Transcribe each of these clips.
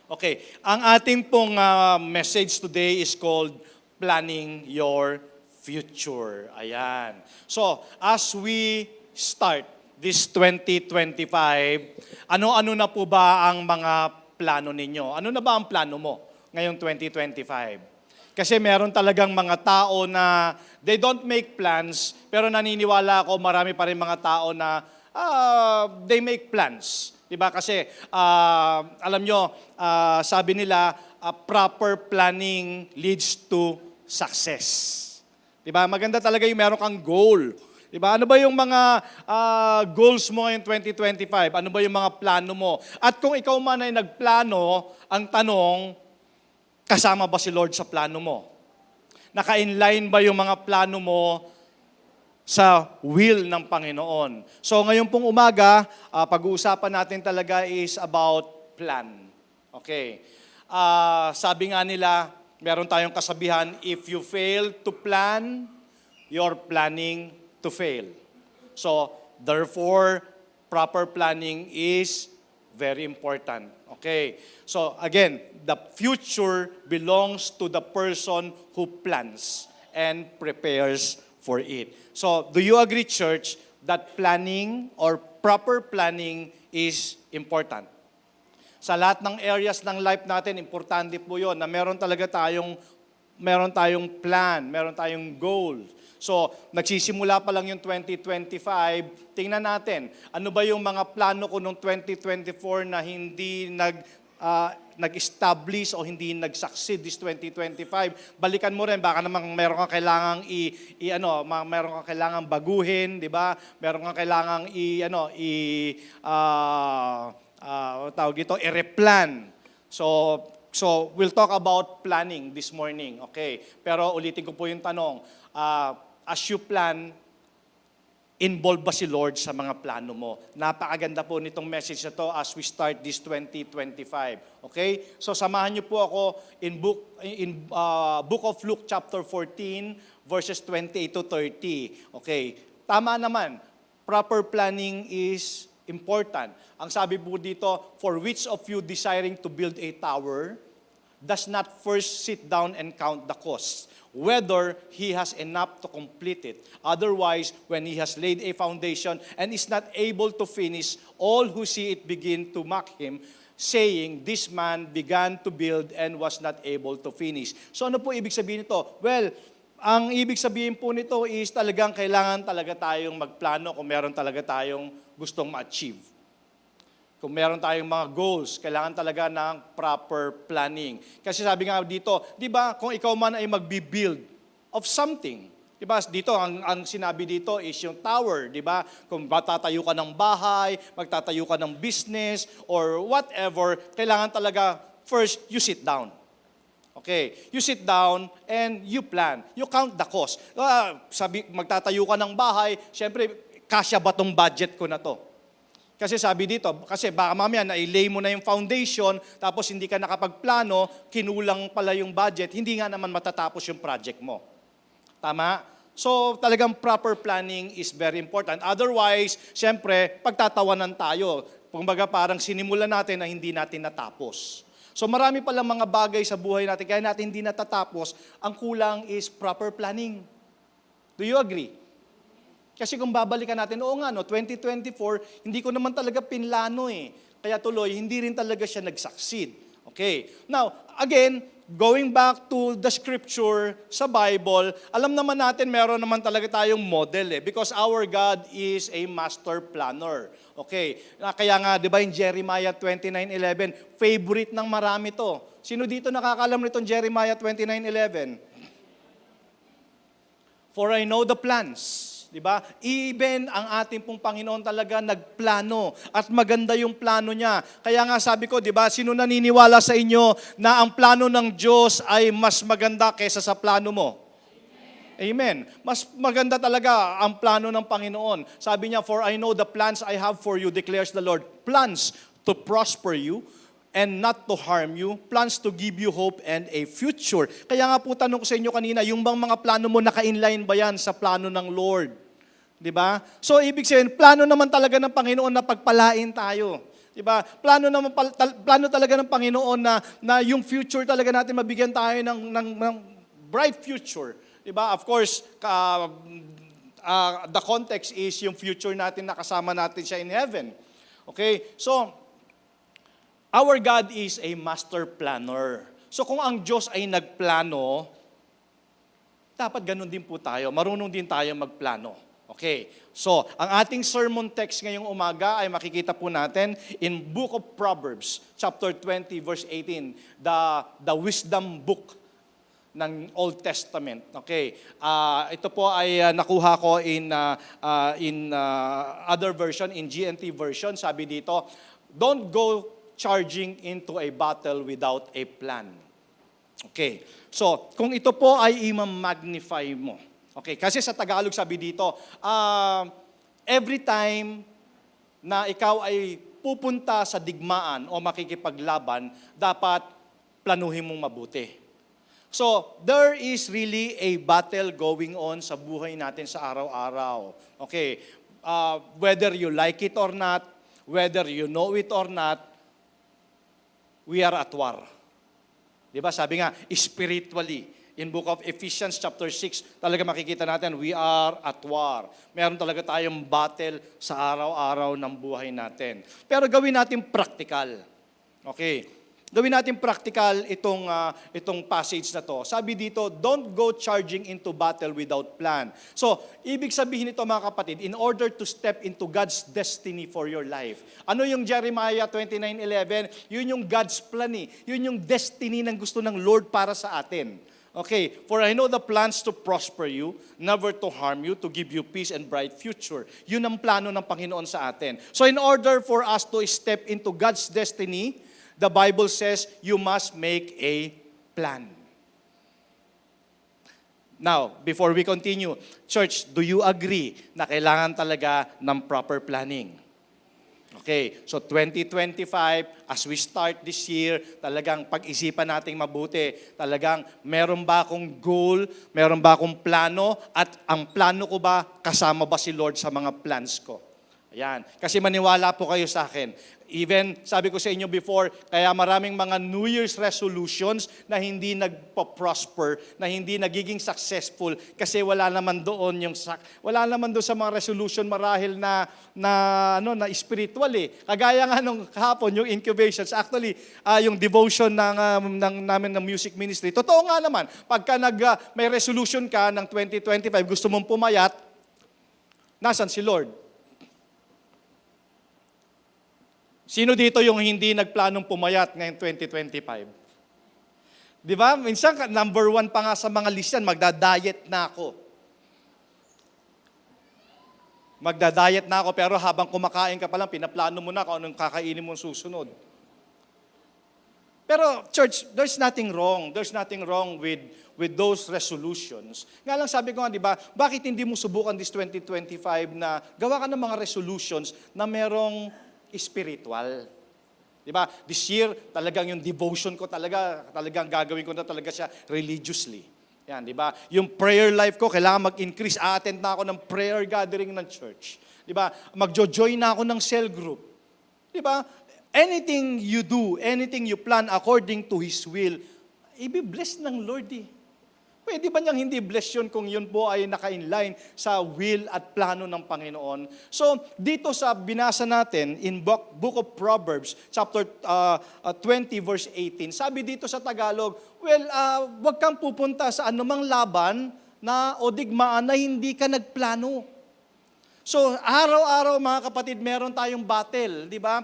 Okay, ang ating pong message today is called Planning Your Future. Ayan. So, as we start this 2025, ano-ano na po ba ang mga plano ninyo? Ano na ba ang plano mo ngayong 2025? Kasi meron talagang mga tao na they don't make plans, pero naniniwala ako marami pa rin mga tao na they make plans. Diba? Kasi alam nyo, sabi nila, proper planning leads to success. Diba? Maganda talaga yung meron kang goal. Diba? Ano ba yung mga goals mo ngayong 2025? Ano ba yung mga plano mo? At kung ikaw man ay nagplano, ang tanong, kasama ba si Lord sa plano mo? Naka-inline ba yung mga plano mo sa will ng Panginoon? So ngayon pong umaga, pag-uusapan natin talaga is about plan. Okay. Sabi nga nila, meron tayong kasabihan, if you fail to plan, you're planning to fail. So, therefore, proper planning is very important. Okay. So, again, the future belongs to the person who plans and prepares for it. So, do you agree, church, that planning or proper planning is important? Sa lahat ng areas ng life natin, importante po yun na meron tayong plan, meron tayong goal. So, nagsisimula pa lang yung 2025, tingnan natin, ano ba yung mga plano ko noong 2024 na hindi nag-establish o hindi nag-succeed this 2025. Balikan mo rin, baka namang meron kang kailangang meron kang kailangang baguhin, di ba? Meron kang kailangang i-replan. So we'll talk about planning this morning, okay? Pero ulitin ko po yung tanong, as you plan, involved ba si Lord sa mga plano mo? Napakaganda po nitong message na to as we start this 2025. Okay? So samahan niyo po ako in Book of Luke chapter 14 verses 28 to 30. Okay? Tama naman. Proper planning is important. Ang sabi po dito, for which of you desiring to build a tower does not first sit down and count the costs, whether he has enough to complete it. Otherwise, when he has laid a foundation and is not able to finish, all who see it begin to mock him, saying, this man began to build and was not able to finish. So ano po ibig sabihin nito? Well, ang ibig sabihin po nito is talagang kailangan talaga tayong magplano kung meron talaga tayong gustong ma-achieve. Kung meron tayong mga goals, kailangan talaga ng proper planning. Kasi sabi nga dito, di ba, kung ikaw man ay magbi-build of something, di ba, dito, ang sinabi dito is yung tower, di ba? Kung magtatayo ka ng bahay, magtatayo ka ng business, or whatever, kailangan talaga, first, you sit down. Okay, you sit down and you plan. You count the cost. Magtatayo ka ng bahay, syempre, kasya ba tong budget ko na to? Kasi sabi dito, kasi baka mamaya na-lay mo na yung foundation, tapos hindi ka nakapagplano, kinulang pala yung budget, hindi nga naman matatapos yung project mo. Tama? So talagang proper planning is very important. Otherwise, syempre, pagtatawanan tayo. Kumbaga parang sinimulan natin na hindi natin natapos. So marami palang mga bagay sa buhay natin, kaya natin hindi natatapos, ang kulang is proper planning. Do you agree? Kasi kung babalikan natin, 2024, hindi ko naman talaga pinlano eh. Kaya tuloy, hindi rin talaga siya nag-succeed. Okay. Now, again, going back to the scripture sa Bible, alam naman natin meron naman talaga tayong model eh. Because our God is a master planner. Okay. Kaya nga, di ba yung Jeremiah 29:11, favorite ng marami to. Sino dito nakakalam nitong Jeremiah 29:11? For I know the plans. Diba? Even ang ating pong Panginoon talaga nagplano at maganda yung plano niya. Kaya nga sabi ko, diba, sino naniniwala sa inyo na ang plano ng Diyos ay mas maganda kaysa sa plano mo? Amen. Mas maganda talaga ang plano ng Panginoon. Sabi niya, for I know the plans I have for you, declares the Lord. Plans to prosper you and not to harm you, plans to give you hope and a future. Kaya nga po tanong ko sa inyo kanina, yung bang mga plano mo naka-inline ba yan sa plano ng Lord? Di ba? So, ibig sabihin, plano naman talaga ng Panginoon na pagpalain tayo. Diba? Plano talaga ng Panginoon na yung future talaga natin mabigyan tayo ng bright future. Diba? Of course, the context is yung future natin na kasama natin siya in heaven. Okay? So, our God is a master planner. So kung ang Diyos ay nagplano, dapat ganun din po tayo. Marunong din tayo magplano. Okay. So, ang ating sermon text ngayong umaga ay makikita po natin in Book of Proverbs, chapter 20, verse 18, the wisdom book ng Old Testament. Okay. Ito po ay nakuha ko in other version, in GNT version. Sabi dito, don't go charging into a battle without a plan. Okay. So, kung ito po ay i-magnify mo. Okay, kasi sa Tagalog sabi dito, every time na ikaw ay pupunta sa digmaan o makikipaglaban, dapat planuhin mong mabuti. So, there is really a battle going on sa buhay natin sa araw-araw. Okay, whether you like it or not, whether you know it or not, we are at war. Diba? Sabi nga, spiritually, in book of Ephesians chapter 6, talaga makikita natin, we are at war. Meron talaga tayong battle sa araw-araw ng buhay natin. Pero gawin natin practical. Okay. Gawin natin practical itong passage na to. Sabi dito, don't go charging into battle without plan. So, ibig sabihin nito mga kapatid, in order to step into God's destiny for your life. Ano yung Jeremiah 29:11? Yun yung God's plan eh. Yun yung destiny ng gusto ng Lord para sa atin. Okay, for I know the plans to prosper you, never to harm you, to give you peace and bright future. Yun ang plano ng Panginoon sa atin. So in order for us to step into God's destiny, the Bible says you must make a plan. Now, before we continue, church, do you agree na kailangan talaga ng proper planning? Okay, so 2025, as we start this year, talagang pag-isipan nating mabuti. Talagang meron ba akong goal, meron ba akong plano, at ang plano ko ba, kasama ba si Lord sa mga plans ko? Ayan, kasi maniwala po kayo sa akin. Even, sabi ko sa inyo before, kaya maraming mga New Year's resolutions na hindi nagpo-prosper, na hindi nagiging successful, kasi wala naman doon sa mga resolution marahil na spiritual eh. Kagaya nga nung kahapon, yung incubations, actually, yung devotion namin ng music ministry. Totoo nga naman, pagka may resolution ka ng 2025, gusto mong pumayat, nasan si Lord? Sino dito yung hindi nagplanong pumayat ngayong 2025? Di ba? Minsan, number 1 pa nga sa mga list yan, magda-diet na ako. Magda-diet na ako, pero habang kumakain ka pa lang, pinaplano mo na kung anong kakainin mo susunod. Pero, church, there's nothing wrong. There's nothing wrong with those resolutions. Nga lang sabi ko nga, di ba, bakit hindi mo subukan this 2025 na gawa ka ng mga resolutions na merong spiritual. Di ba? This year, talagang yung devotion ko talagang gagawin ko na talaga siya religiously. Yan, di ba? Yung prayer life ko, kailangan mag-increase. A-attend na ako ng prayer gathering ng church. Di ba? Magjo-join na ako ng cell group. Di ba? Anything you do, anything you plan according to His will, i-bless ng Lord eh. Pwede ba niyang hindi bless yun kung yun po ay naka-inline sa will at plano ng Panginoon? So, dito sa binasa natin in Book of Proverbs, chapter 20, verse 18, sabi dito sa Tagalog, wag kang pupunta sa anumang laban o digmaan na hindi ka nagplano. So, araw-araw mga kapatid, meron tayong battle, di ba?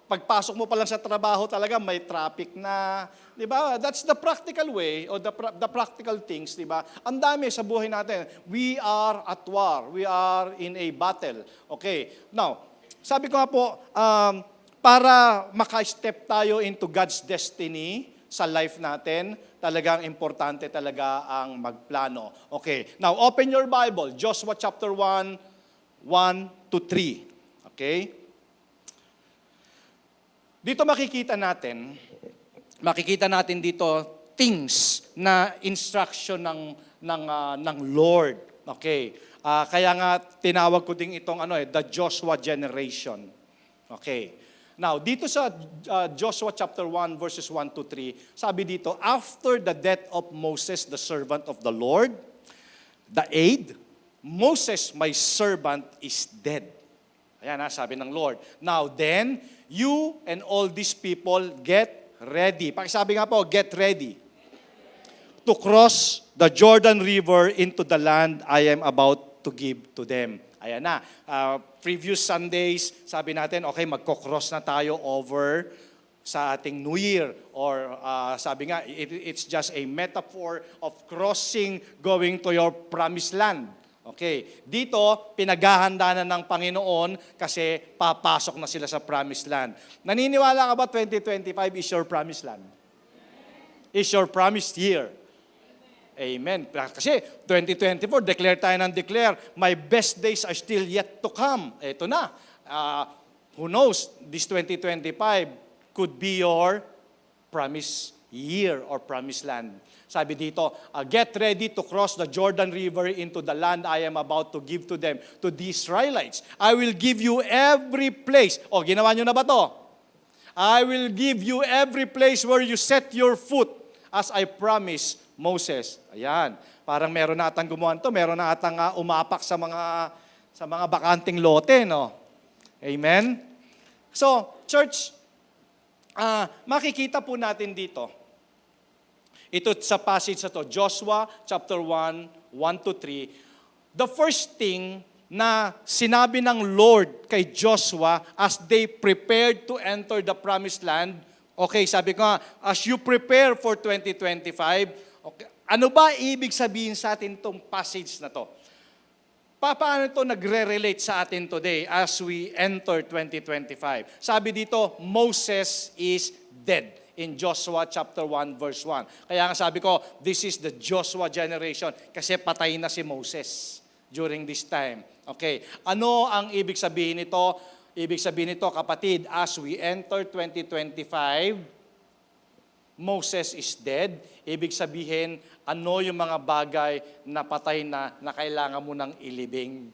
Pagpasok mo pa lang sa trabaho talaga, may traffic na, di ba? That's the practical way, or the practical things, di ba? Ang dami sa buhay natin. We are at war. We are in a battle. Okay. Now, sabi ko nga po, para maka-step tayo into God's destiny sa life natin, talagang importante talaga ang magplano. Okay. Now, open your Bible. Joshua chapter 1, 1 to 3. Okay? Dito makikita natin dito things na instruction ng Lord. Okay. Kaya nga tinawag ko din itong the Joshua generation. Okay. Now, dito sa Joshua chapter 1, verses 1 to 3, sabi dito, after the death of Moses, the servant of the Lord, the aid, Moses, my servant, is dead. Ayan sabi ng Lord. Now then, you and all these people get ready. Pakisabi nga po, get ready. To cross the Jordan River into the land I am about to give to them. Ayan na. Previous Sundays, sabi natin, okay, magko-cross na tayo over sa ating New Year. Or sabi nga, it's just a metaphor of crossing, going to your promised land. Okay, dito, pinaghahanda na ng Panginoon kasi papasok na sila sa promised land. Naniniwala ka ba 2025 is your promised land? Is your promised year? Amen. Kasi 2024, declare tayo ng declare, my best days are still yet to come. Ito na. Who knows, this 2025 could be your promised year or promised land. Sabi dito, get ready to cross the Jordan River into the land I am about to give to them, to the Israelites. I will give you every place. O, ginawa nyo na ba to? I will give you every place where you set your foot as I promised Moses. Ayan. Parang meron na atang gumawa to, meron na atang umapak sa mga bakanting lote, no? Amen? So, church, makikita po natin dito, ito sa passage na to, Joshua chapter 1, 1 to 3, the first thing na sinabi ng Lord kay Joshua as they prepared to enter the promised land, okay, sabi ko nga, as you prepare for 2025, okay, ano ba ibig sabihin sa atin itong passage na to? Paano ito nagre-relate sa atin today as we enter 2025? Sabi dito, Moses is dead in Joshua chapter 1 verse 1. Kaya nga sabi ko, this is the Joshua generation kasi patay na si Moses during this time. Okay, ano ang ibig sabihin nito? Ibig sabihin nito, kapatid, as we enter 2025, Moses is dead. Ibig sabihin, ano yung mga bagay na patay na kailangan mo nang ilibing?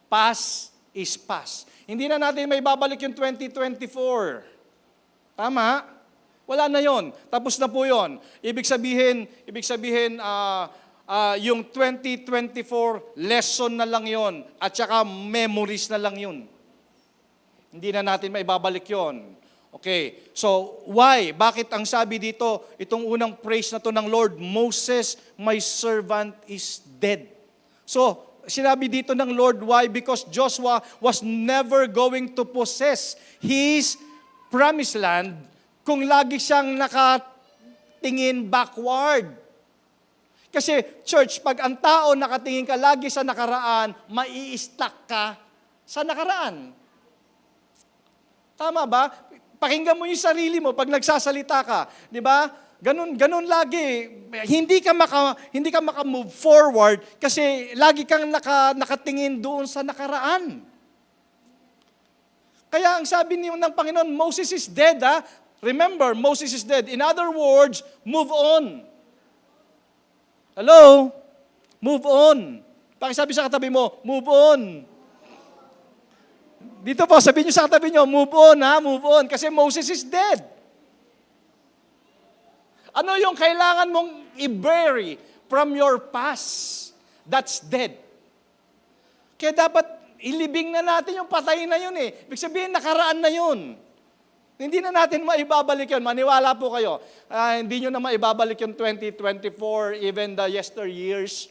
Past is past. Hindi na natin may babalik yung 2024. Tama? Wala na yon. Tapos na po yon. Ibig sabihin, yung 2024 lesson na lang yon at saka memories na lang yun. Hindi na natin may babalik yon. Okay, so why? Bakit ang sabi dito, itong unang praise na to ng Lord, Moses, my servant, is dead. So, sinabi dito ng Lord, why? Because Joshua was never going to possess his promised land kung lagi siyang nakatingin backward. Kasi, church, pag ang tao nakatingin ka lagi sa nakaraan, mai-stuck ka sa nakaraan. Tama ba? Pakinggan mo yung sarili mo pag nagsasalita ka, 'di ba? Ganun lagi. Hindi ka maka-move forward kasi lagi kang nakatingin doon sa nakaraan. Kaya ang sabi niyo ng Panginoon, Moses is dead, ha? Remember, Moses is dead. In other words, move on. Hello? Move on. Pakisabi sa katabi mo, move on. Dito po, sabihin niyo sa katabi niyo, move on, ha? Move on. Kasi Moses is dead. Ano yung kailangan mong i-bury from your past that's dead? Kaya dapat ilibing na natin yung patay na yun eh. Ibig sabihin, nakaraan na yun. Hindi na natin maibabalik yun. Maniwala po kayo. Hindi nyo na maibabalik yung 2024, even the yesteryears.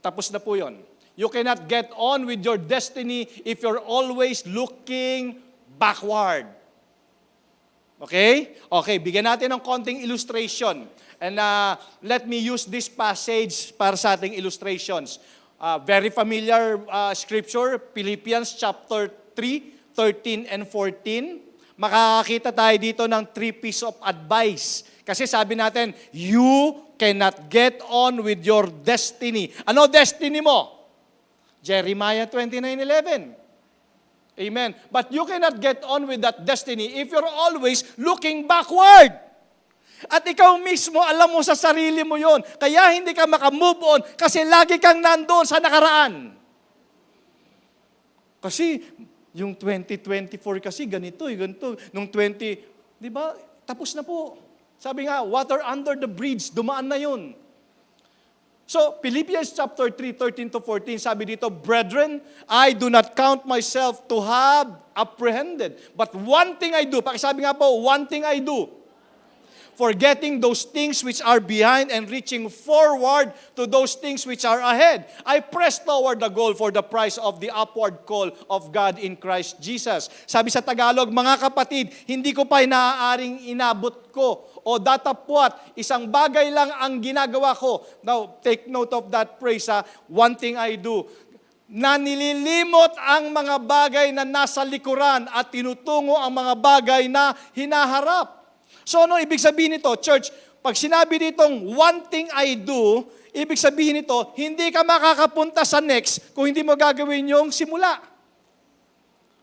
Tapos na po yun. You cannot get on with your destiny if you're always looking backward. Okay? Okay, bigyan natin ng konting illustration. And let me use this passage para sa ating illustrations. Very familiar scripture, Philippians chapter 3, 13 and 14. Makakakita tayo dito ng 3 pieces of advice. Kasi sabi natin, you cannot get on with your destiny. Ano destiny mo? Jeremiah 29:11. Amen. But you cannot get on with that destiny if you're always looking backward. At ikaw mismo, alam mo sa sarili mo yon. Kaya hindi ka makamove on kasi lagi kang nandoon sa nakaraan. Kasi Yung 2024 kasi ganito, ganito. Nung 20, di ba, tapos na po. Sabi nga, water under the bridge, dumaan na yun. So, Philippians chapter 3, 13 to 14, sabi dito, Brethren, I do not count myself to have apprehended. But one thing I do, pakisabi nga po, one thing I do, forgetting those things which are behind and reaching forward to those things which are ahead. I press toward the goal for the prize of the upward call of God in Christ Jesus. Sabi sa Tagalog, mga kapatid, hindi ko pa inaaaring inabot ko o datapwat, isang bagay lang ang ginagawa ko. Now, take note of that phrase, one thing I do. Na nililimot ang mga bagay na nasa likuran at tinutungo ang mga bagay na hinaharap. So ano ibig sabihin nito, church? Pag sinabi ditong one thing I do, ibig sabihin nito, hindi ka makakapunta sa next kung hindi mo gagawin yung simula.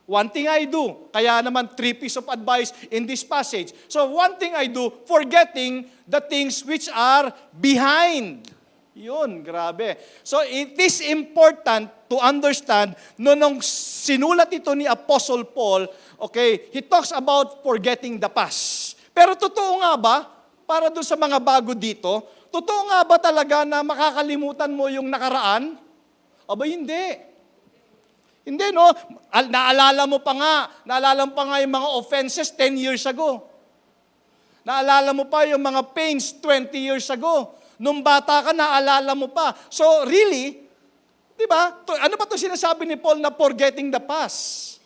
One thing I do. Kaya naman 3 pieces of advice in this passage. So one thing I do, forgetting the things which are behind. Yun, grabe. So it is important to understand, nung sinulat ito ni Apostle Paul, okay, he talks about forgetting the past. Pero totoo nga ba, para doon sa mga bago dito, totoo nga ba talaga na makakalimutan mo yung nakaraan? Aba, hindi. Hindi, no? Naalala mo pa nga yung mga offenses 10 years ago. Naalala mo pa yung mga pains 20 years ago. Nung bata ka, naalala mo pa. So, really, di ba? Ano ba ito sinasabi ni Paul na forgetting the past?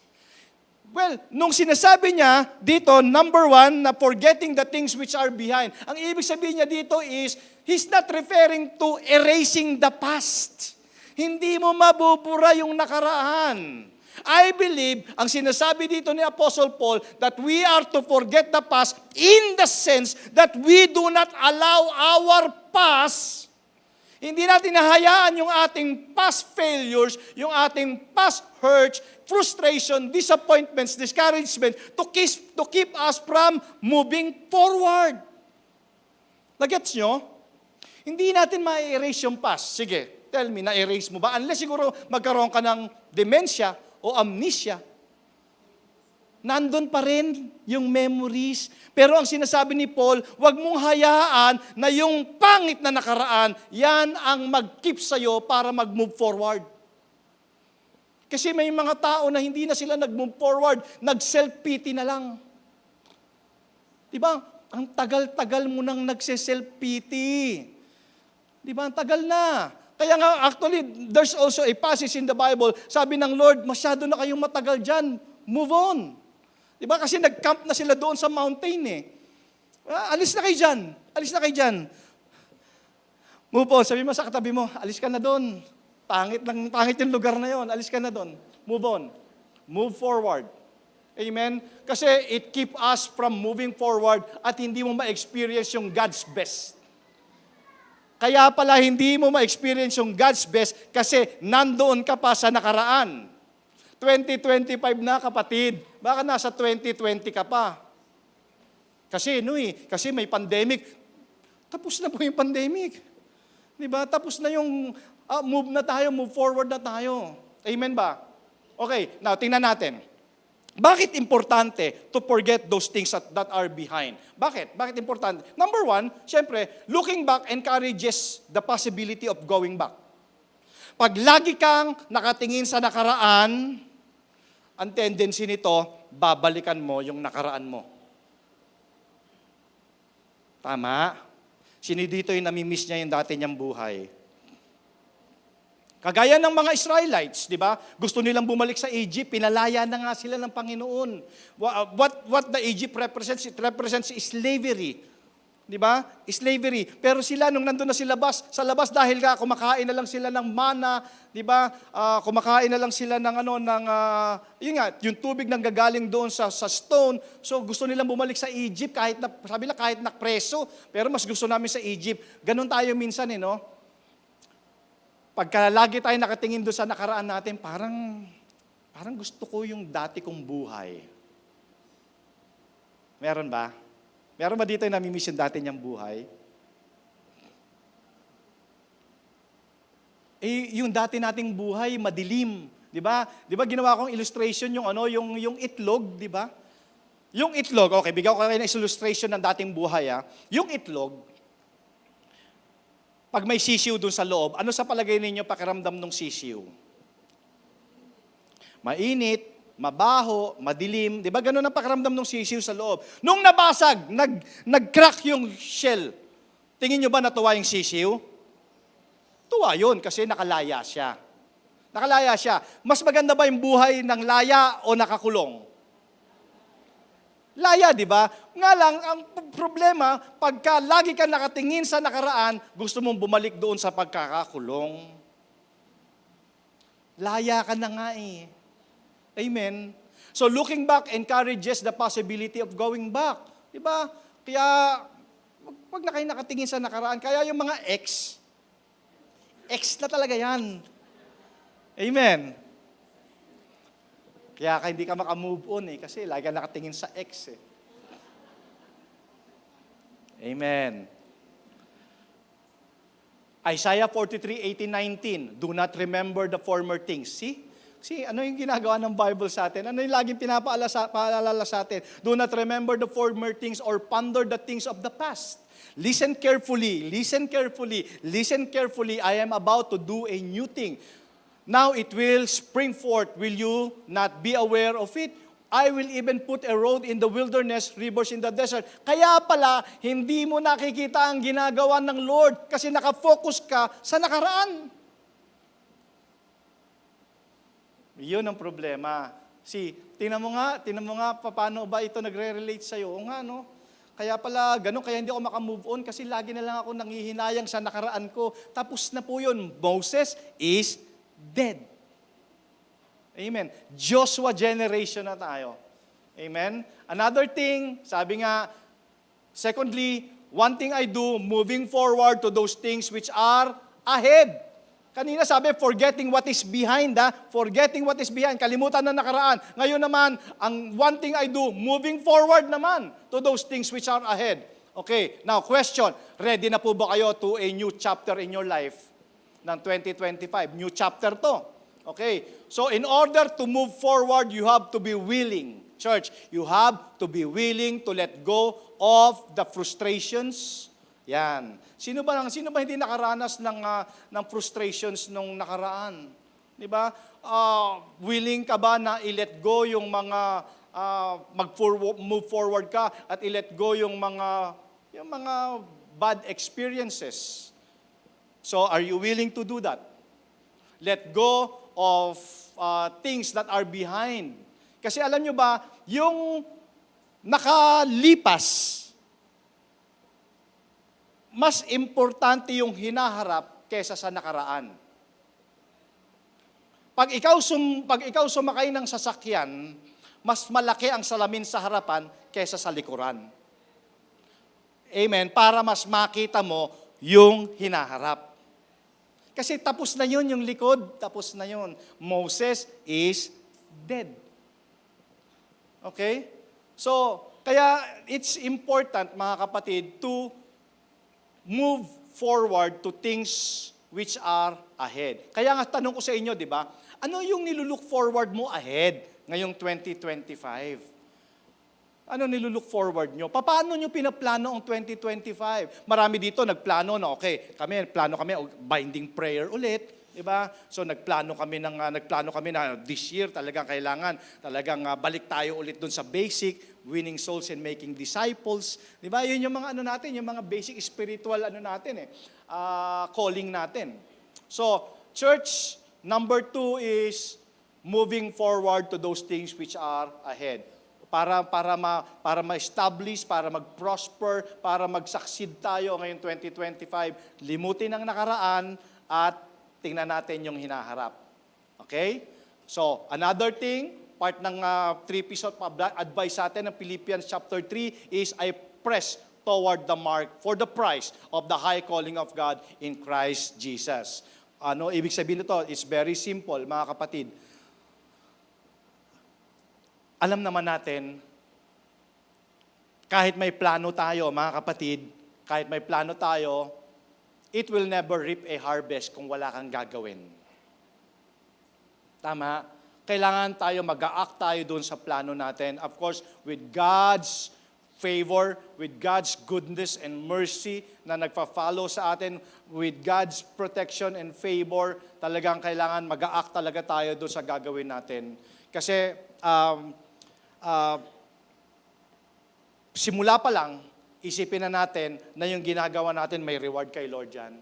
Well, nung sinasabi niya dito, number 1, na forgetting the things which are behind. Ang ibig sabihin niya dito is, he's not referring to erasing the past. Hindi mo mabubura yung nakaraan. I believe, ang sinasabi dito ni Apostle Paul, that we are to forget the past in the sense that we do not allow our past, hindi natin nahayaan yung ating past failures, yung ating past hurts, frustration, disappointments, discouragement to keep us from moving forward. Nagets nyo? Hindi natin ma-erase yung past. Sige, tell me, na-erase mo ba? Unless siguro magkaroon ka ng dementia o amnesia, nandun pa rin yung memories. Pero ang sinasabi ni Paul, huwag mong hayaan na yung pangit na nakaraan, yan ang mag-keep sa'yo para mag-move forward. Kasi may mga tao na hindi na sila nag-move forward, nag-self-pity na lang. Diba? Ang tagal-tagal mo nang nagse-self-pity. Diba? Ang tagal na. Kaya nga, actually, there's also a passage in the Bible, sabi ng Lord, masyado na kayong matagal dyan, move on. Diba? Kasi nag-camp na sila doon sa mountain eh. Alis na kayo dyan. Alis na kayo dyan. Move on. Sabi mo sa katabi mo, alis ka na doon. Pangit yung lugar na yon. Alis ka na doon. Move on. Move forward. Amen? Kasi it keep us from moving forward at hindi mo ma-experience yung God's best. Kaya pala hindi mo ma-experience yung God's best kasi nandoon ka pa sa nakaraan. 2025 na, kapatid. Baka nasa 2020 ka pa. Kasi kasi may pandemic. Tapos na po yung pandemic. Diba? Tapos na yung move na tayo, move forward na tayo. Amen ba? Okay, now tingnan natin. Bakit importante to forget those things that are behind? Bakit? Bakit importante? Number 1, syempre, looking back encourages the possibility of going back. Pag lagi kang nakatingin sa nakaraan, ang tendency nito, babalikan mo yung nakaraan mo. Tama? Sino dito yung namimiss niya yung dati niyang buhay? Kagaya ng mga Israelites, di ba? Gusto nilang bumalik sa Egypt, pinalaya na nga sila ng Panginoon. What the Egypt represents? It represents slavery. Di ba? Slavery. Pero sila, nung nandun na sa labas dahil kumakain na lang sila ng mana, di ba? Kumakain na lang sila ng yun nga, yung tubig nang gagaling doon sa stone. So gusto nilang bumalik sa Egypt sabi nila kahit preso, pero mas gusto namin sa Egypt. Ganon tayo minsan no? Pagka lagi tayo nakatingin doon sa nakaraan natin, parang gusto ko yung dati kong buhay. Meron ba? Meron ba dito yung namimiss yung dati niyang buhay? Yung dati nating buhay, madilim. Di ba? Di ba ginawa kong illustration yung yung itlog, di ba? Yung itlog, okay, bigyan ko kayo ng illustration ng dating buhay, Yung itlog, pag may sisiw dun sa loob, ano sa palagay ninyo pakiramdam ng sisiw? Mainit, mabaho, madilim. Di ba ganun ang pakiramdam ng sisiw sa loob? Nung nabasag, nag-crack yung shell, tingin nyo ba natuwa yung sisiw? Tuwa yun kasi nakalaya siya. Nakalaya siya. Mas maganda ba yung buhay ng laya o nakakulong? Laya, di ba? Nga lang, ang problema, pagka lagi ka nakatingin sa nakaraan, gusto mong bumalik doon sa pagkakakulong. Laya ka na nga eh. Amen? So looking back encourages the possibility of going back. Di ba? Kaya, wag na kayo nakatingin sa nakaraan. Kaya yung mga ex na talaga yan. Amen? Kaya hindi ka makamove on kasi lagi ka nakatingin sa ex Amen. Isaiah 43:18-19, do not remember the former things. See, ano yung ginagawa ng Bible sa atin? Ano yung laging paalala sa atin? Do not remember the former things or ponder the things of the past. Listen carefully, listen carefully, listen carefully. I am about to do a new thing. Now it will spring forth. Will you not be aware of it? I will even put a road in the wilderness, rivers in the desert. Kaya pala, hindi mo nakikita ang ginagawa ng Lord kasi nakafocus ka sa nakaraan. Yun ang problema. Tingnan mo nga, paano ba ito nagre-relate sa'yo? O nga, no? Kaya pala, ganun, kaya hindi ako makamove on kasi lagi na lang ako nanghihinayang sa nakaraan ko. Tapos na po yun. Moses is dead. Amen. Joshua generation na tayo. Amen. Another thing, sabi nga, secondly, one thing I do, moving forward to those things which are ahead. Kanina sabi, forgetting what is behind, forgetting what is behind, kalimutan na nakaraan. Ngayon naman, ang one thing I do, moving forward naman to those things which are ahead. Okay, now question, ready na po ba kayo to a new chapter in your life ng 2025? New chapter to. Okay, so in order to move forward, you have to be willing. Church, you have to be willing to let go of the frustrations. Yan. Sino ba hindi nakaranas ng frustrations nung nakaraan? 'Di ba? Willing ka ba na i-let go yung mga move forward ka at i-let go yung mga bad experiences? So, are you willing to do that? Let go of things that are behind. Kasi alam nyo ba, yung nakalipas, mas importante yung hinaharap kesa sa nakaraan. Pag ikaw sumakay ng sasakyan, mas malaki ang salamin sa harapan kesa sa likuran. Amen? Para mas makita mo yung hinaharap. Kasi tapos na yun, yung likod, tapos na yun. Moses is dead. Okay? So, kaya it's important, mga kapatid, to move forward to things which are ahead. Kaya nga tanong ko sa inyo, di ba? Ano yung nilulook forward mo ahead ngayong 2025? Ano nilulook forward nyo? Paano nyo pinaplano ang 2025? Marami dito nagplano na, plano kami binding prayer ulit, di ba? So nagplano kami na this year talagang kailangan, balik tayo ulit dun sa basic, winning souls and making disciples. Di ba? Yun yung mga natin, yung mga basic spiritual calling natin. So, church, number 2 is moving forward to those things which are ahead. Para ma-establish, para mag-prosper, para mag-succeed tayo ngayong 2025, limutin ang nakaraan at tingnan natin yung hinaharap. Okay? So, another thing, part ng 3 piece of advice sa atin ng Philippians chapter 3 is I press toward the mark for the prize of the high calling of God in Christ Jesus. Ano ibig sabihin nito? It's very simple, mga kapatid. Alam naman natin, kahit may plano tayo, mga kapatid, kahit may plano tayo, it will never reap a harvest kung wala kang gagawin. Tama? Kailangan tayo mag-a-act tayo doon sa plano natin. Of course, with God's favor, with God's goodness and mercy na nagpa-follow sa atin, with God's protection and favor, talagang kailangan mag-a-act talaga tayo doon sa gagawin natin. Kasi simula pa lang, isipin na natin na yung ginagawa natin may reward kay Lord yan.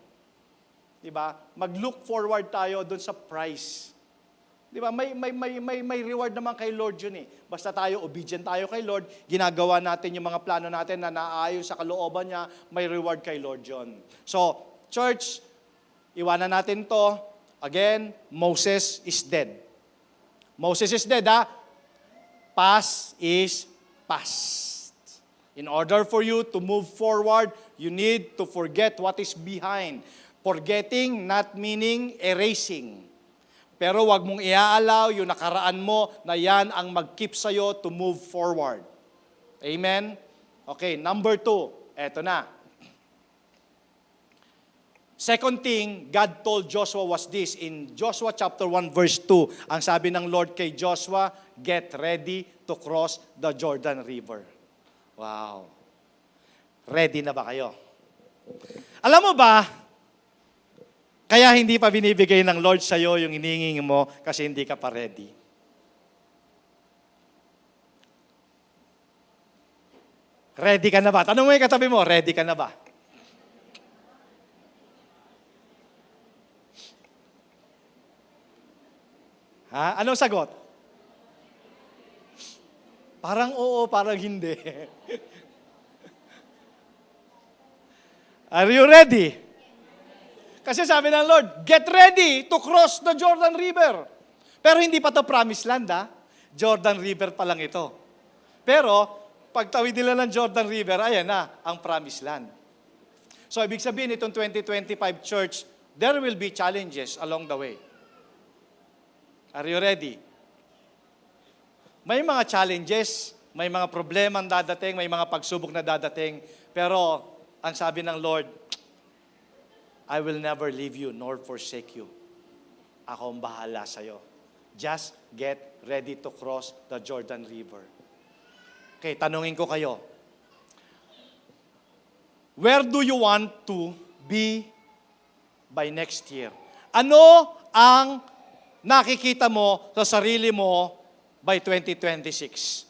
Diba? Mag-look forward tayo doon sa prize. Diba? May reward naman kay Lord yun eh. Basta tayo, obedient tayo kay Lord, ginagawa natin yung mga plano natin na naayon sa kalooban niya, may reward kay Lord yun. So, church, iwanan natin to. Again, Moses is dead. Moses is dead, ha? Past is past. In order for you to move forward, you need to forget what is behind. Forgetting, not meaning erasing. Pero wag mong iaalaw yung nakaraan mo na yan ang mag-keep sa'yo to move forward. Amen? Okay, number 2. Eto na. Second thing God told Joshua was this. In Joshua chapter 1 verse 2, ang sabi ng Lord kay Joshua, get ready to cross the Jordan River. Wow. Ready na ba kayo? Alam mo ba, kaya hindi pa binibigay ng Lord sa'yo yung hinihinging mo kasi hindi ka pa ready. Ready ka na ba? Tanong mo yung katabi mo, ready ka na ba? Ha? Anong sagot? Parang oo, parang hindi. Are you ready? Kasi sabi ng Lord, get ready to cross the Jordan River. Pero hindi pa to promised land, ha? Jordan River pa lang ito. Pero, pagtawid nila ng Jordan River, ayan na, ang promised land. So, ibig sabihin itong 2025 church, there will be challenges along the way. Are you ready? May mga challenges, may mga problema ang dadating, may mga pagsubok na dadating, pero ang sabi ng Lord, I will never leave you nor forsake you. Ako ang bahala sa'yo. Just get ready to cross the Jordan River. Okay, tanungin ko kayo. Where do you want to be by next year? Ano ang nakikita mo sa sarili mo by 2026?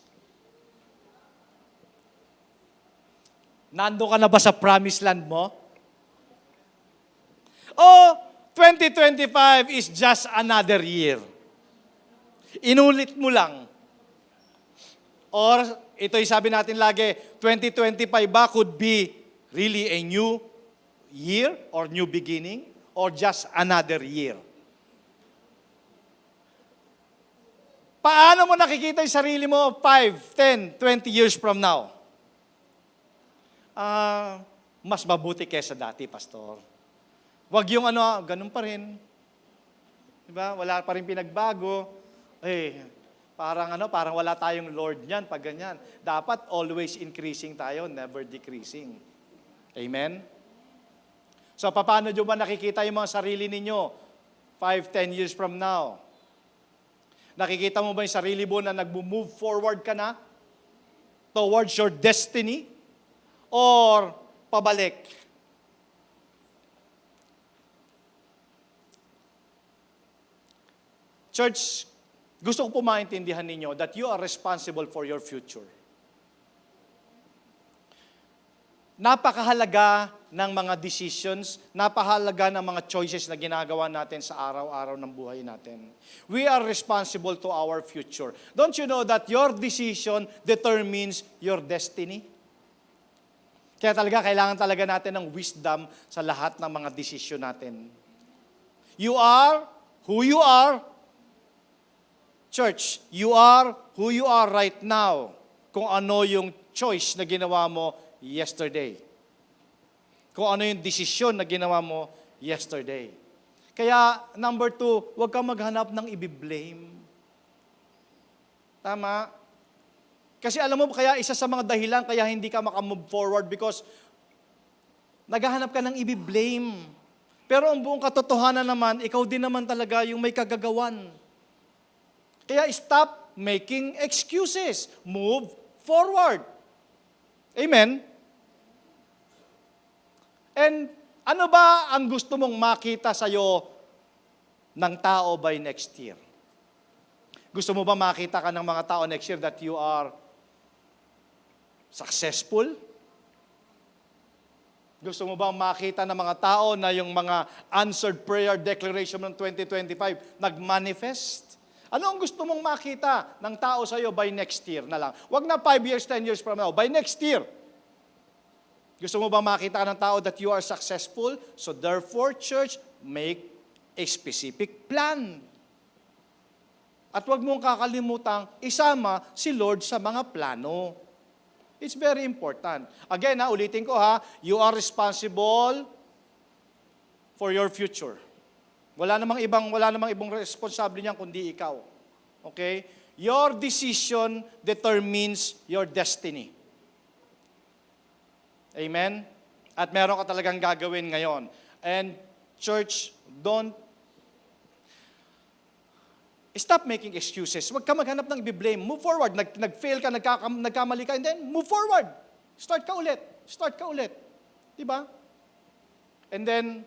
Nando ka na ba sa promised land mo? O 2025 is just another year? Inulit mo lang. Or ito'y sabi natin lagi, 2025 ba could be really a new year or new beginning or just another year? Paano mo nakikita yung sarili mo 5, 10, 20 years from now? Mas mabuti kesa dati, Pastor. Wag yung ganun pa rin. Diba? Wala pa rin pinagbago. Parang wala tayong Lord niyan pag ganyan. Dapat always increasing tayo, never decreasing. Amen? So, paano nyo ba nakikita yung mga sarili ninyo 5, 10 years from now? Nakikita mo ba yung sarili mo na nag-move forward ka na towards your destiny? Or pabalik? Church, gusto ko po maintindihan ninyo that you are responsible for your future. Napakahalaga ng mga decisions, napakahalaga ng mga choices na ginagawa natin sa araw-araw ng buhay natin. We are responsible to our future. Don't you know that your decision determines your destiny? Kaya kailangan talaga natin ng wisdom sa lahat ng mga desisyon natin. You are who you are. Church, you are who you are right now kung ano yung choice na ginawa mo yesterday. Kung ano yung desisyon na ginawa mo yesterday. Kaya, number 2, huwag kang maghanap ng i-blame. Tama? Kasi alam mo, kaya isa sa mga dahilan kaya hindi ka makamove forward because naghahanap ka ng i-blame. Pero ang buong katotohanan naman, ikaw din naman talaga yung may kagagawan. Kaya stop making excuses. Move forward. Amen? And ano ba ang gusto mong makita sa'yo ng tao by next year? Gusto mo ba makita ka ng mga tao next year that you are successful? Gusto mo ba makita ng mga tao na yung mga answered prayer declaration ng 2025 nag-manifest? Ano ang gusto mong makita ng tao sa'yo by next year na lang? Huwag na 5 years, 10 years from now. By next year. Gusto mo ba makita ng tao that you are successful? So therefore, church, make a specific plan. At huwag mong kakalimutang isama si Lord sa mga plano. It's very important. Again, ulitin ko you are responsible for your future. Wala namang ibang responsable niyan kundi ikaw. Okay? Your decision determines your destiny. Amen? At meron ka talagang gagawin ngayon. And church, stop making excuses. Huwag ka maghanap ng i-blame. Move forward. Nag-fail ka, nagkamali ka, and then move forward. Start ka ulit. Diba? And then,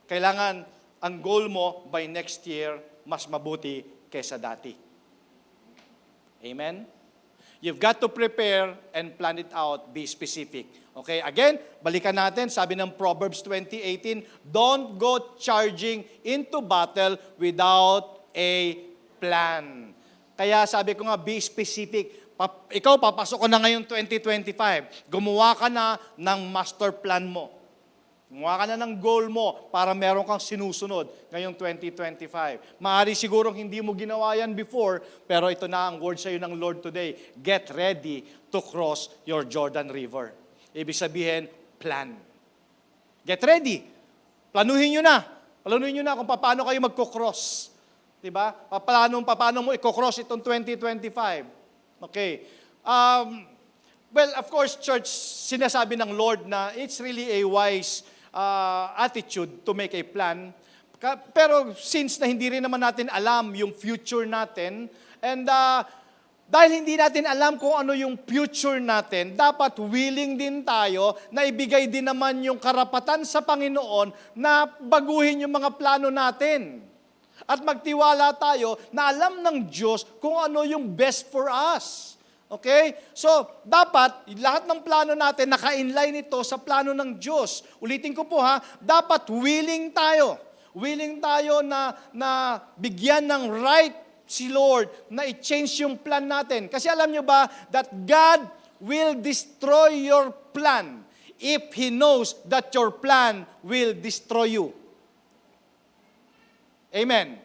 kailangan ang goal mo by next year, mas mabuti kaysa dati. Amen? You've got to prepare and plan it out. Be specific. Okay? Again, balikan natin. Sabi ng Proverbs 20:18, don't go charging into battle without a plan. Kaya sabi ko nga, be specific. Ikaw, papasok ko na ngayong 2025. Gumawa ka na ng master plan mo. Gumawa ka na ng goal mo para meron kang sinusunod ngayong 2025. Maaari sigurong hindi mo ginawa yan before, pero ito na ang word sa iyo ng Lord today. Get ready to cross your Jordan River. Ibig sabihin, plan. Get ready. Planuhin nyo na kung paano kayo magkocross. Diba? Paano mo i-cross itong 2025? Okay. Well, of course, church, sinasabi ng Lord na it's really a wise attitude to make a plan. Pero since na hindi rin naman natin alam yung future natin, and dahil hindi natin alam kung ano yung future natin, dapat willing din tayo na ibigay din naman yung karapatan sa Panginoon na baguhin yung mga plano natin. At magtiwala tayo na alam ng Diyos kung ano yung best for us. Okay? So, dapat, lahat ng plano natin, naka-inline ito sa plano ng Diyos. Ulitin ko po dapat willing tayo. Willing tayo na bigyan ng right si Lord na i-change yung plan natin. Kasi alam nyo ba that God will destroy your plan if He knows that your plan will destroy you. Amen.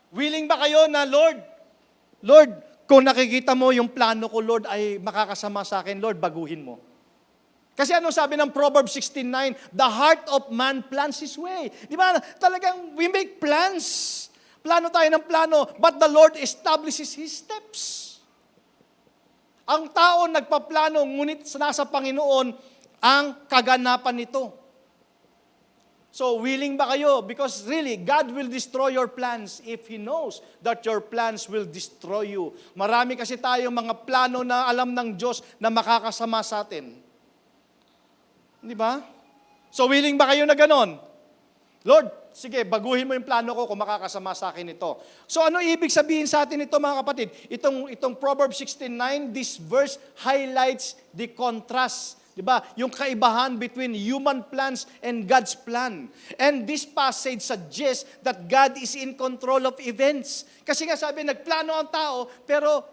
Willing ba kayo na, Lord, kung nakikita mo yung plano ko, Lord, ay makakasama sa akin, Lord, baguhin mo. Kasi anong sabi ng Proverbs 16:9? The heart of man plans his way. Di ba? Talagang we make plans. Plano tayo ng plano, but the Lord establishes His steps. Ang tao nagpaplano, ngunit nasa Panginoon ang kaganapan nito. So, willing ba kayo? Because really, God will destroy your plans if He knows that your plans will destroy you. Marami kasi tayong mga plano na alam ng Diyos na makakasama sa atin. Di ba? So, willing ba kayo na ganon? Lord, sige, baguhin mo yung plano ko kung makakasama sa akin ito. So, ano ibig sabihin sa atin ito, mga kapatid? Itong Proverbs 16:9, this verse highlights the contrast. Diba? Yung kaibahan between human plans and God's plan. And this passage suggests that God is in control of events. Kasi nga sabi, nagplano ang tao, pero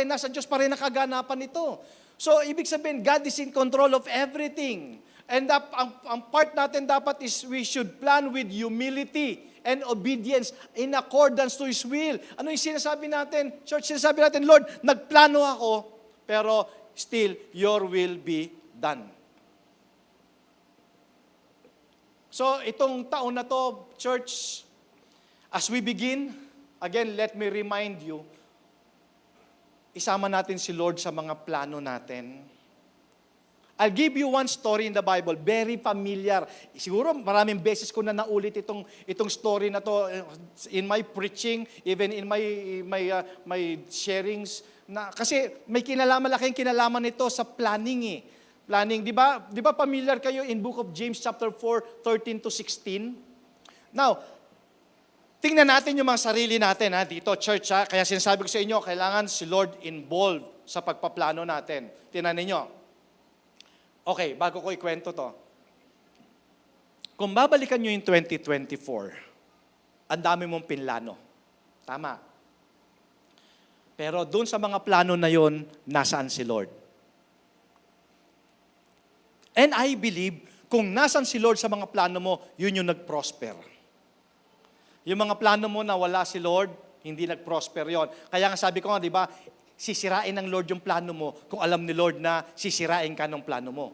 nasa Diyos pa rin nakaganapan ito. So, ibig sabihin, God is in control of everything. And ang part natin dapat is we should plan with humility and obedience in accordance to His will. Ano yung sinasabi natin? Church, sinasabi natin, Lord, nagplano ako, pero still, your will be done. So, itong taon na to, church, as we begin, again, let me remind you, isama natin si Lord sa mga plano natin. I'll give you one story in the Bible, very familiar. Siguro maraming beses ko na naulit itong story na to in my preaching, even in my sharings. Kasi may malaking kinalaman nito sa planning eh. Planning, di ba familiar kayo in book of James chapter 4, 13 to 16? Now, tingnan natin yung mga sarili natin dito, church ha. Kaya sinasabi ko sa inyo, kailangan si Lord involved sa pagpaplano natin. Tingnan ninyo. Okay, bago ko ikwento to. Kung babalikan nyo yung 2024, ang dami mong pinlano. Tama. Pero doon sa mga plano na yon, nasaan si Lord? And I believe, kung nasaan si Lord sa mga plano mo, yun yung nag-prosper. Yung mga plano mo na wala si Lord, hindi nag-prosper yon. Kaya nga sabi ko nga, di ba, sisirain ng Lord yung plano mo kung alam ni Lord na sisirain ka ng plano mo.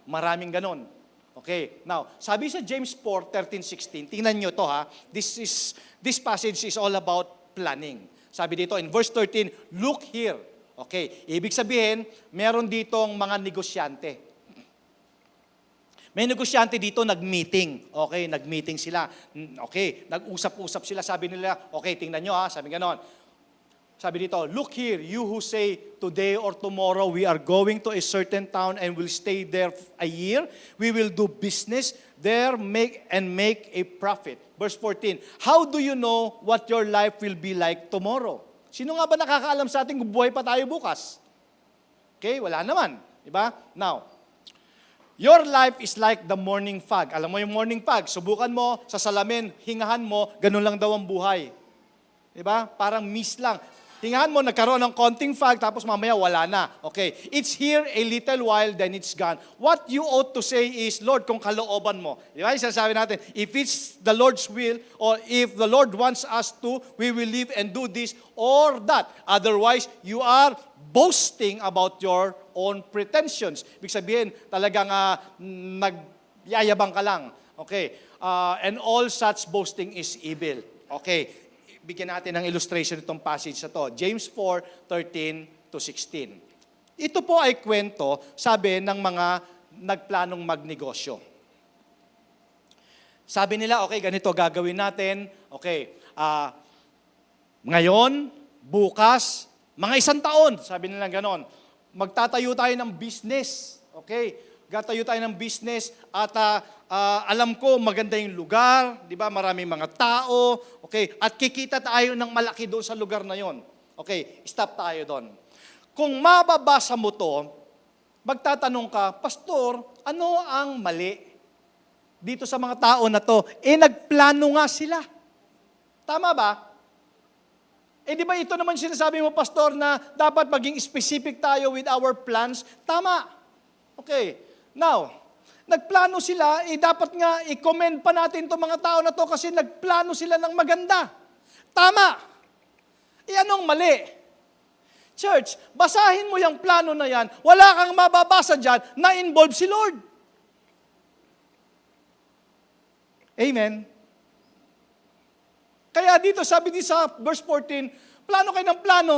Maraming ganon. Okay, now, sabi sa James 4, 13, 16, tingnan nyo to ha, this passage is all about planning. Sabi dito in verse 13, look here. Okay, ibig sabihin, meron ditong mga negosyante. May negosyante dito nag-meeting. Okay, nag-meeting sila. Okay, nag-usap-usap sila. Sabi nila, okay, tingnan nyo ha, sabi ganon. Sabi dito, look here, you who say today or tomorrow we are going to a certain town and will stay there a year. We will do business there make a profit. Verse 14, how do you know what your life will be like tomorrow? Sino nga ba nakakaalam sa ating buhay pa tayo bukas? Okay, wala naman. Diba? Now, your life is like the morning fog. Alam mo yung morning fog, subukan mo, sa salamin, hingahan mo, ganun lang daw ang buhay. Diba? Parang mist lang. Hingahan mo, nagkaroon ng konting fog, tapos mamaya wala na. Okay, it's here a little while, then it's gone. What you ought to say is, Lord, kung kalooban mo. Di ba? Sinasabi natin, if it's the Lord's will, or if the Lord wants us to, we will live and do this or that. Otherwise, you are boasting about your own pretensions. Ibig sabihin, talagang nagyayabang ka lang. Okay, and all such boasting is evil. Okay, bigyan natin ng illustration itong passage na to. James 4, 13 to 16. Ito po ay kwento, sabi ng mga nagplanong magnegosyo. Sabi nila, okay, ganito gagawin natin. Okay, ngayon, bukas, mga 1 taon, sabi nila ganon, magtatayo tayo ng business. Okay, gatayo tayo ng business at alam ko maganda yung lugar, di ba? Maraming mga tao, okay? At kikita tayo ng malaki doon sa lugar na yon. Okay, stop tayo doon. Kung mababasa mo to, magtatanong ka, Pastor, ano ang mali dito sa mga tao na to? Nagplano nga sila. Tama ba? Di ba ito naman sinasabi mo, Pastor, na dapat maging specific tayo with our plans? Tama. Okay, now, nagplano sila, dapat nga i-commend pa natin itong mga tao na to kasi nagplano sila ng maganda. Tama. Anong mali? Church, basahin mo yung plano na yan, wala kang mababasa dyan na involve si Lord. Amen. Kaya dito, sabi din sa verse 14, plano kayo ng plano,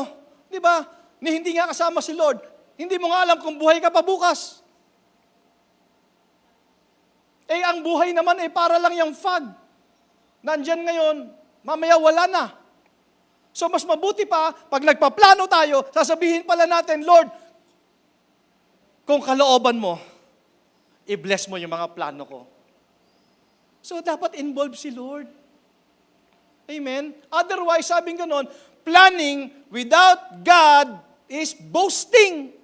di ba? Ni hindi nga kasama si Lord. Hindi mo nga alam kung buhay ka pa bukas. Ang buhay naman para lang yung fog. Nandyan ngayon, mamaya wala na. So mas mabuti pa, pag nagpaplano tayo, sasabihin pala natin, Lord, kung kalooban mo, i-bless mo yung mga plano ko. So dapat involve si Lord. Amen? Otherwise, sabing ganon, planning without God is boasting.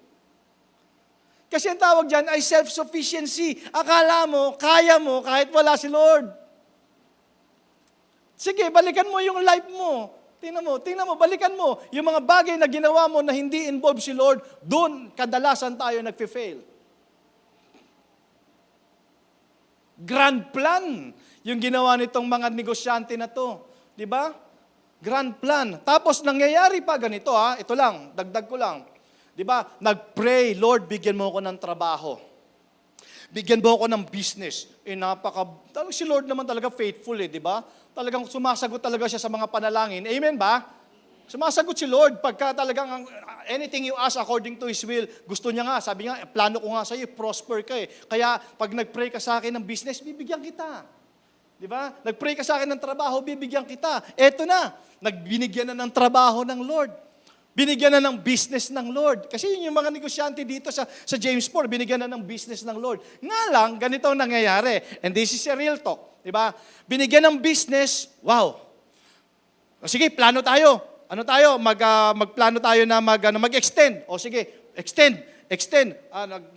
Kasi ang tawag dyan ay self-sufficiency. Akala mo, kaya mo, kahit wala si Lord. Sige, balikan mo yung life mo. Tingnan mo, balikan mo. Yung mga bagay na ginawa mo na hindi involve si Lord, doon kadalasan tayo nagfe-fail. Grand plan yung ginawa nitong mga negosyante na to. Di ba? Grand plan. Tapos nangyayari pa ganito ito lang, dagdag ko lang. Di ba? Nag-pray, Lord, bigyan mo ako ng trabaho. Bigyan mo ako ng business. Talagang si Lord naman talaga faithful di ba? Talagang sumasagot talaga siya sa mga panalangin. Amen ba? Sumasagot si Lord pagka talagang anything you ask according to His will. Gusto niya nga, sabi nga, plano ko nga sa'yo, prosper ka eh. Kaya pag nag-pray ka sa akin ng business, bibigyan kita. Di ba? Nag-pray ka sa akin ng trabaho, bibigyan kita. Eto na, nagbinigyan na ng trabaho ng Lord. Binigyan na ng business ng Lord. Kasi yun yung mga negosyante dito sa James 4, binigyan na ng business ng Lord. Nga lang, ganito ang nangyayari. And this is a real talk. Di ba? Binigyan ng business, wow. Sige, plano tayo. Ano tayo? Magplano tayo na mag-extend. O sige, extend.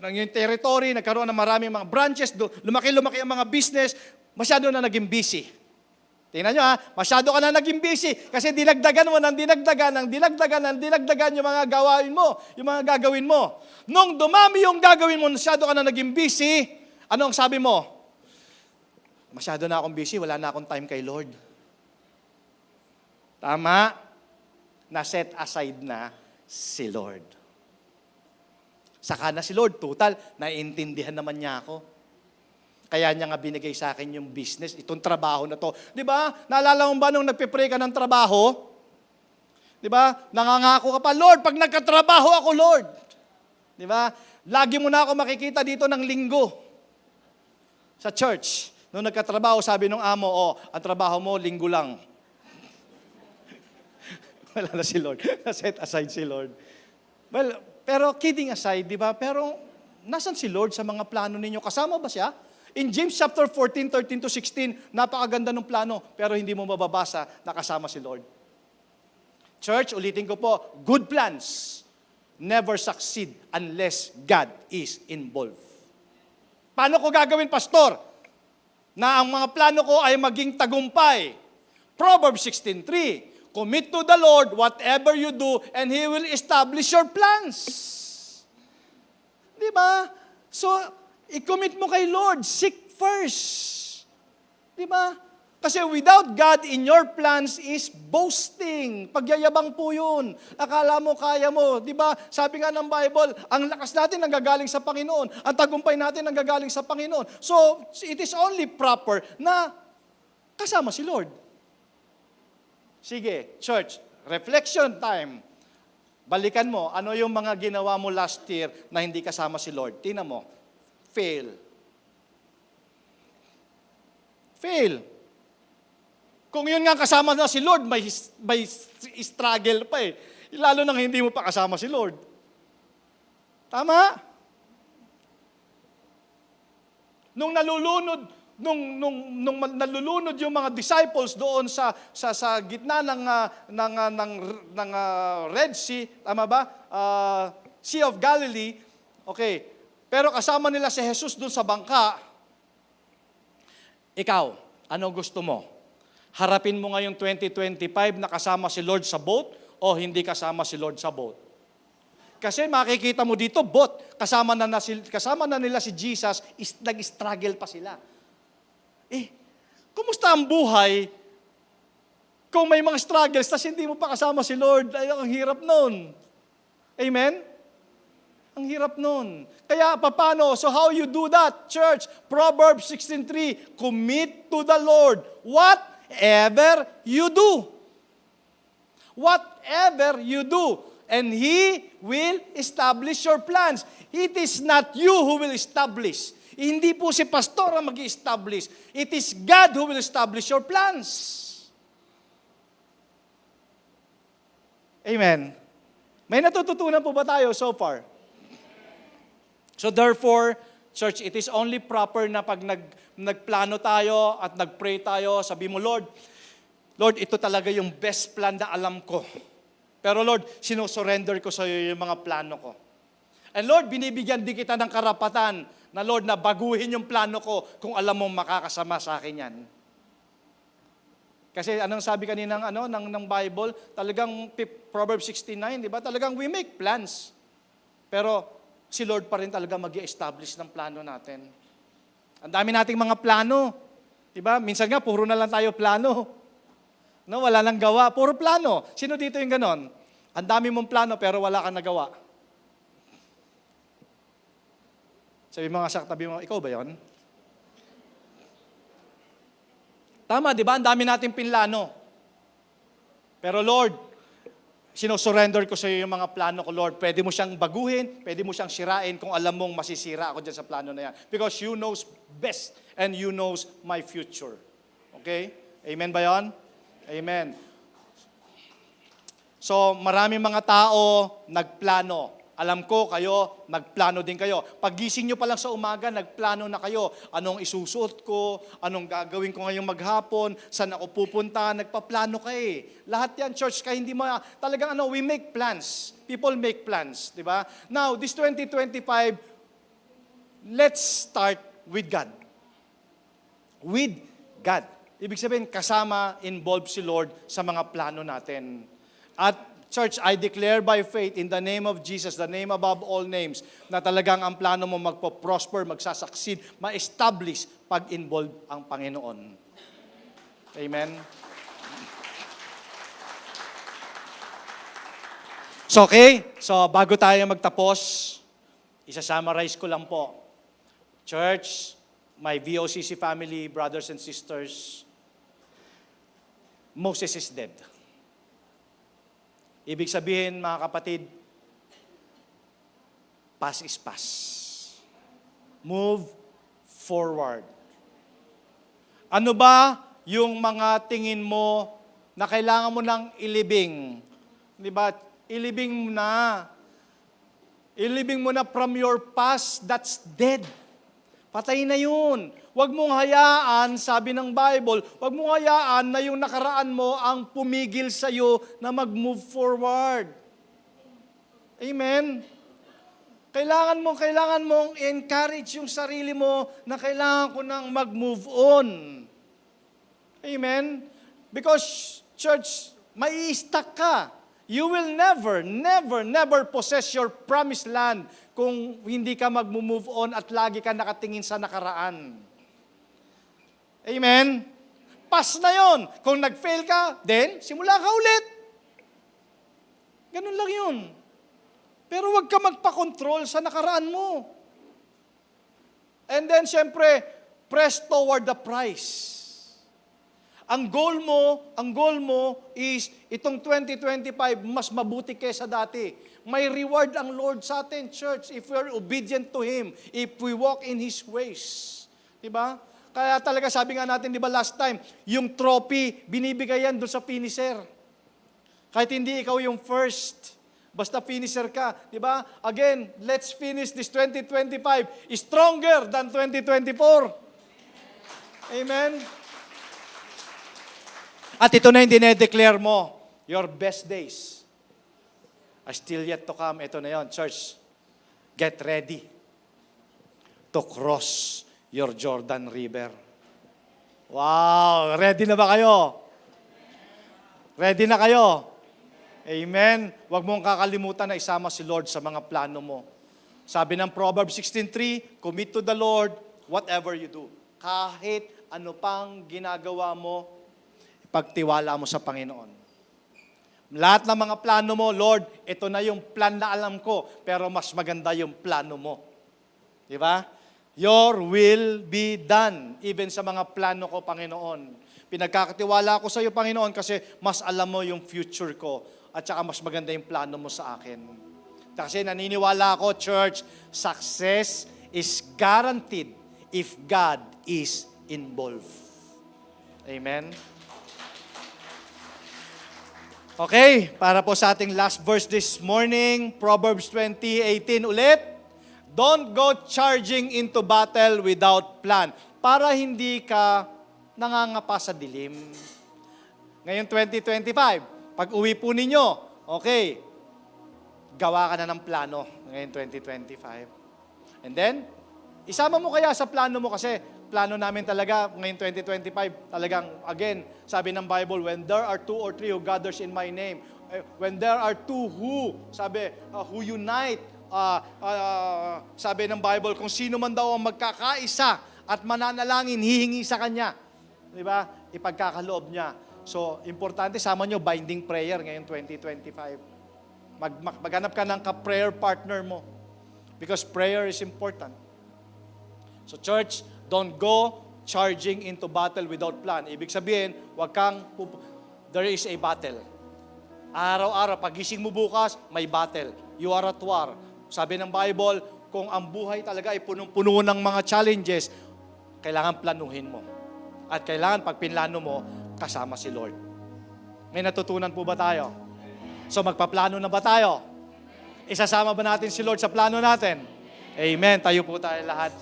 Yung territory, nagkaroon ng maraming mga branches, lumaki-lumaki ang mga business, masyado na naging busy. Tingnan nyo masyado ka na naging busy kasi dinagdagan yung mga gawain mo, yung mga gagawin mo. Nung dumami yung gagawin mo, masyado ka na naging busy, ano ang sabi mo? Masyado na akong busy, wala na akong time kay Lord. Tama? Na-set aside na si Lord. Saka na si Lord, total, naiintindihan naman niya ako. Kaya niya nga binigay sa akin yung business, itong trabaho na to. Di ba? Naalala mo ba nung nagpe-pray ka ng trabaho? Di ba? Nangangako ka pa, Lord, pag nagkatrabaho ako, Lord. Di ba? Lagi mo na ako makikita dito ng linggo sa church. Nung nagkatrabaho, sabi nung amo, ang trabaho mo, linggo lang. Wala na si Lord. Na-set aside si Lord. Well, pero kidding aside, di ba? Pero nasan si Lord sa mga plano ninyo? Kasama ba siya? In James chapter 14, 13-16, napakaganda ng plano, pero hindi mo mababasa na kasama si Lord. Church, ulitin ko po, good plans never succeed unless God is involved. Paano ko gagawin, pastor? Na ang mga plano ko ay maging tagumpay. Proverbs 16:3. Commit to the Lord whatever you do and He will establish your plans. Di ba? So, i-commit mo kay Lord. Seek first. Di ba? Kasi without God in your plans is boasting. Pagyayabang po yun. Akala mo, kaya mo. Di ba? Sabi nga ng Bible, ang lakas natin nanggagaling sa Panginoon. Ang tagumpay natin nanggagaling sa Panginoon. So, it is only proper na kasama si Lord. Sige, church, reflection time. Balikan mo, ano yung mga ginawa mo last year na hindi kasama si Lord? Tingnan mo, fail. Kung yun nga kasama na si Lord, may struggle pa eh. Lalo nang hindi mo pa kasama si Lord. Tama? Nung nalulunod yung mga disciples doon sa gitna ng Red Sea, tama ba? Sea of Galilee. Okay. Pero kasama nila si Jesus doon sa bangka. Ikaw, ano gusto mo? Harapin mo ngayong 2025 na kasama si Lord sa boat o hindi kasama si Lord sa boat? Kasi makikita mo dito, boat, kasama na nila si Jesus, nag-struggle pa sila. Kumusta ang buhay kung may mga struggles tas hindi mo pa kasama si Lord? Ay, ang hirap nun. Amen? Ang hirap nun. Kaya paano? So how you do that, church? Proverbs 16:3, commit to the Lord whatever you do. Whatever you do. And He will establish your plans. It is not you who will establish. Hindi po si pastor ang mag-i-establish. It is God who will establish your plans. Amen. May natututunan po ba tayo so far? So therefore, church, it is only proper na pag nagplano tayo at nagpray tayo, sabi mo, Lord, ito talaga yung best plan na alam ko. Pero Lord, sinusurrender ko sa iyo yung mga plano ko. And Lord, binibigyan din kita ng karapatan na Lord, na baguhin yung plano ko kung alam mo makakasama sa akin yan. Kasi anong sabi kanina ng Bible, talagang Proverbs 16:9, di ba? Talagang we make plans. Pero si Lord pa rin talaga mag-i-establish ng plano natin. Ang dami nating mga plano. Di ba? Minsan nga, puro na lang tayo plano. No, wala nang gawa. Puro plano. Sino dito yung ganon? Ang dami mong plano pero wala kang nagawa. Sabi mo nga sa katabi mo, ikaw ba yon? Tama, di ba? Ang dami nating pinlano. Pero Lord, Sinosurrender ko sa iyo yung mga plano ko, Lord. Pwede mo siyang baguhin, pwede mo siyang sirain kung alam mong masisira ako dyan sa plano na yan. Because you knows best and you knows my future. Okay? Amen ba yon? Amen. So, marami mga tao nagplano. Alam ko, kayo, nagplano din kayo. Paggising nyo pa lang sa umaga, nagplano na kayo. Anong isusuot ko? Anong gagawin ko ngayong maghapon? Saan ako pupunta? Nagpaplano ka eh. Lahat yan, church, kaya hindi mo, talagang we make plans. People make plans, di ba? Now, this 2025, let's start with God. With God. Ibig sabihin, kasama, involved si Lord sa mga plano natin. At church, I declare by faith in the name of Jesus, the name above all names, na talagang ang plano mo magpo-prosper, magsasucceed, ma-establish pag involved ang Panginoon. Amen? So, okay. So, bago tayo magtapos, isa-summarize ko lang po. Church, my VOCC family, brothers and sisters, Moses is dead. Ibig sabihin, mga kapatid, past is past. Move forward. Ano ba yung mga tingin mo na kailangan mo nang ilibing? Di ba? Ilibing mo na. Ilibing mo na from your past, that's dead. Patay na yun. Huwag mong hayaan, sabi ng Bible, huwag mong hayaan na yung nakaraan mo ang pumigil sa'yo na mag-move forward. Amen? Kailangan mong encourage yung sarili mo na kailangan ko nang mag-move on. Amen? Because, church, mai-stuck ka. You will never possess your promised land kung hindi ka mag-move on at lagi ka nakatingin sa nakaraan. Amen? Pass na yon. Kung nag-fail ka, then, simula ka ulit. Ganun lang yun. Pero huwag ka magpa-control sa nakaraan mo. And then, syempre, press toward the prize. Ang goal mo is, itong 2025, mas mabuti kaysa dati. May reward ang Lord sa atin, church, if we are obedient to Him, if we walk in His ways. Diba? Kaya talaga sabi nga natin, di ba last time, yung trophy, binibigay yan doon sa finisher. Kahit hindi ikaw yung first, basta finisher ka. Di ba? Again, let's finish this 2025 stronger than 2024. Amen? At ito na yung dinedeclare mo, your best days are still yet to come. Ito na yon, church. Get ready to cross your Jordan River. Wow! Ready na ba kayo? Ready na kayo? Amen? Huwag mong kakalimutan na isama si Lord sa mga plano mo. Sabi ng Proverbs 16:3, commit to the Lord whatever you do. Kahit ano pang ginagawa mo, pagtiwala mo sa Panginoon. Lahat ng mga plano mo, Lord, ito na yung plan na alam ko, pero mas maganda yung plano mo. Di ba? Your will be done, even sa mga plano ko, Panginoon. Pinagkakatiwala ko sa iyo, Panginoon, kasi mas alam mo yung future ko at saka mas maganda yung plano mo sa akin. Kasi naniniwala ako, church, success is guaranteed if God is involved. Amen? Okay, para po sa ating last verse this morning, Proverbs 20:18 ulit. Don't go charging into battle without plan, para hindi ka nangangapa sa dilim. Ngayon 2025, pag uwi po ninyo, okay, gawa ka na ng plano ngayon 2025. And then, isama mo kaya sa plano mo kasi plano namin talaga ngayon 2025, talagang again, sabi ng Bible, when there are 2 or 3 who gathers in my name, when there are 2 who, sabi, who unite, sabi ng Bible, kung sino man daw ang magkakaisa at mananalangin, hihingi sa Kanya. Di ba? Ipagkakaloob niya. So, importante, sama nyo, binding prayer ngayon 2025. Maghanap ka ng ka-prayer partner mo. Because prayer is important. So, church, don't go charging into battle without plan. Ibig sabihin, there is a battle. Araw-araw, pagising mo bukas, may battle. You are at war. Sabi ng Bible, kung ang buhay talaga ay punong-puno ng mga challenges, kailangan planuhin mo. At kailangan pag pinlano mo, kasama si Lord. May natutunan po ba tayo? So magpaplano na ba tayo? Isasama ba natin si Lord sa plano natin? Amen. Tayo po tayo lahat.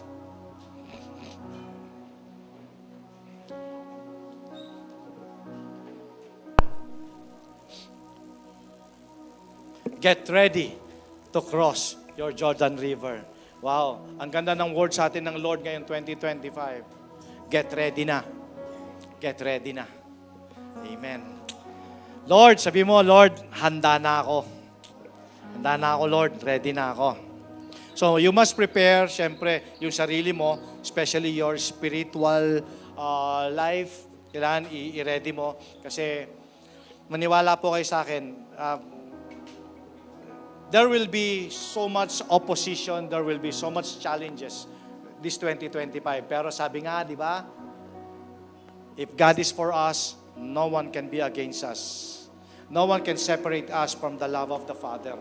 Get ready to cross your Jordan River. Wow, ang ganda ng word sa atin ng Lord ngayon 2025. Get ready na. Get ready na. Amen. Lord, sabi mo, Lord, handa na ako. Handa na ako, Lord. Ready na ako. So, you must prepare, syempre, yung sarili mo, especially your spiritual life. Kailangan i-ready mo. Kasi, maniwala po kayo sa akin, there will be so much opposition, there will be so much challenges this 2025. Pero sabi nga, di ba? If God is for us, no one can be against us. No one can separate us from the love of the Father.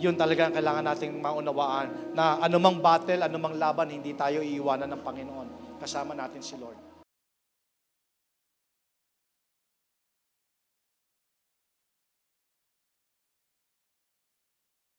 Yun talaga ang kailangan nating maunawaan na anumang battle, anumang laban, hindi tayo iiwanan ng Panginoon. Kasama natin si Lord.